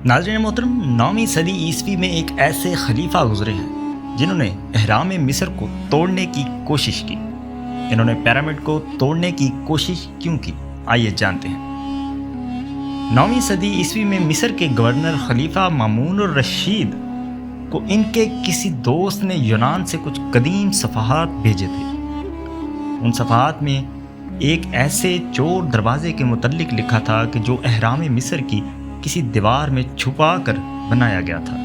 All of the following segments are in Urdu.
ناظرین محترم، 9ویں صدی عیسوی میں ایک ایسے خلیفہ گزرے ہیں جنہوں نے اہرام مصر کو توڑنے کی کوشش کی۔ انہوں نے پیرامڈ کو توڑنے کی کوشش کیوں کی، آئیے جانتے ہیں۔ 9ویں صدی عیسوی میں مصر کے گورنر خلیفہ مامون الرشید کو ان کے کسی دوست نے یونان سے کچھ قدیم صفحات بھیجے تھے۔ ان صفحات میں ایک ایسے چور دروازے کے متعلق لکھا تھا کہ جو اہرام مصر کی کسی دیوار میں چھپا کر بنایا گیا تھا،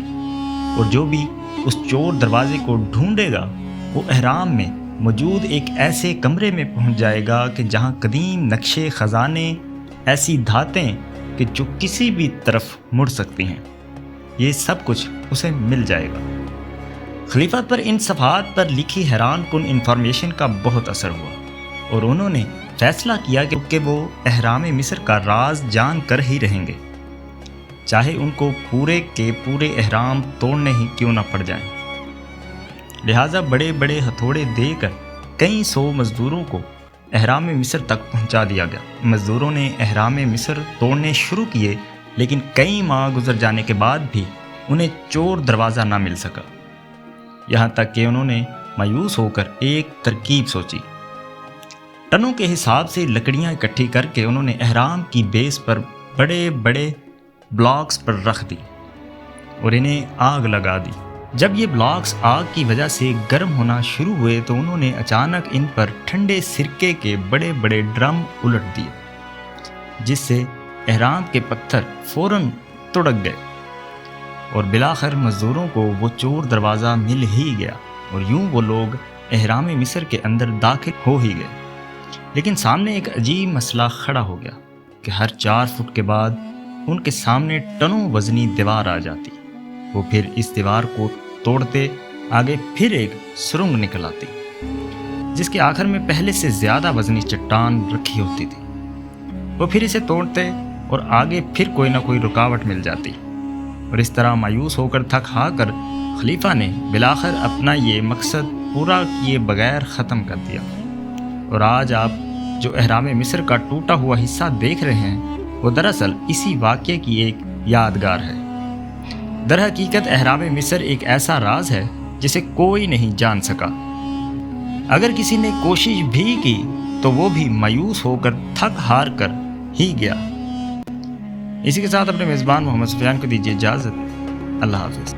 اور جو بھی اس چور دروازے کو ڈھونڈے گا وہ اہرام میں موجود ایک ایسے کمرے میں پہنچ جائے گا کہ جہاں قدیم نقشے، خزانے، ایسی دھاتیں کہ جو کسی بھی طرف مڑ سکتی ہیں، یہ سب کچھ اسے مل جائے گا۔ خلیفہ پر ان صفحات پر لکھی حیران کن انفارمیشن کا بہت اثر ہوا، اور انہوں نے فیصلہ کیا کہ وہ اہرام مصر کا راز جان کر ہی رہیں گے، چاہے ان کو پورے کے پورے اہرام توڑنے ہی کیوں نہ پڑ جائیں۔ لہٰذا بڑے بڑے ہتھوڑے دے کر کئی سو مزدوروں کو اہرام مصر تک پہنچا دیا گیا۔ مزدوروں نے اہرام مصر توڑنے شروع کیے، لیکن کئی ماہ گزر جانے کے بعد بھی انہیں چور دروازہ نہ مل سکا، یہاں تک کہ انہوں نے مایوس ہو کر ایک ترکیب سوچی۔ ٹنوں کے حساب سے لکڑیاں اکٹھی کر کے انہوں نے اہرام کی بیس پر بڑے بڑے بلاکس پر رکھ دی اور انہیں آگ لگا دی۔ جب یہ بلاکس آگ کی وجہ سے گرم ہونا شروع ہوئے تو انہوں نے اچانک ان پر ٹھنڈے سرکے کے بڑے بڑے ڈرم الٹ دیے، جس سے اہرام کے پتھر فوراً تڑک گئے، اور بالآخر مزدوروں کو وہ چور دروازہ مل ہی گیا، اور یوں وہ لوگ اہرام مصر کے اندر داخل ہو ہی گئے۔ لیکن سامنے ایک عجیب مسئلہ کھڑا ہو گیا کہ ہر 4 فٹ کے بعد ان کے سامنے ٹنوں وزنی دیوار آ جاتی۔ وہ پھر اس دیوار کو توڑتے آگے پھر ایک سرنگ نکل آتی، جس کے آخر میں پہلے سے زیادہ وزنی چٹان رکھی ہوتی تھی۔ وہ پھر اسے توڑتے اور آگے پھر کوئی نہ کوئی رکاوٹ مل جاتی، اور اس طرح مایوس ہو کر تھک ہار کر خلیفہ نے بالآخر اپنا یہ مقصد پورا کیے بغیر ختم کر دیا۔ اور آج آپ جو اہرام مصر کا ٹوٹا ہوا حصہ دیکھ رہے ہیں وہ دراصل اسی واقعے کی ایک یادگار ہے۔ در حقیقت اہرام مصر ایک ایسا راز ہے جسے کوئی نہیں جان سکا۔ اگر کسی نے کوشش بھی کی تو وہ بھی مایوس ہو کر تھک ہار کر ہی گیا۔ اسی کے ساتھ اپنے میزبان محمد سفیان کو دیجیے اجازت۔ اللہ حافظ۔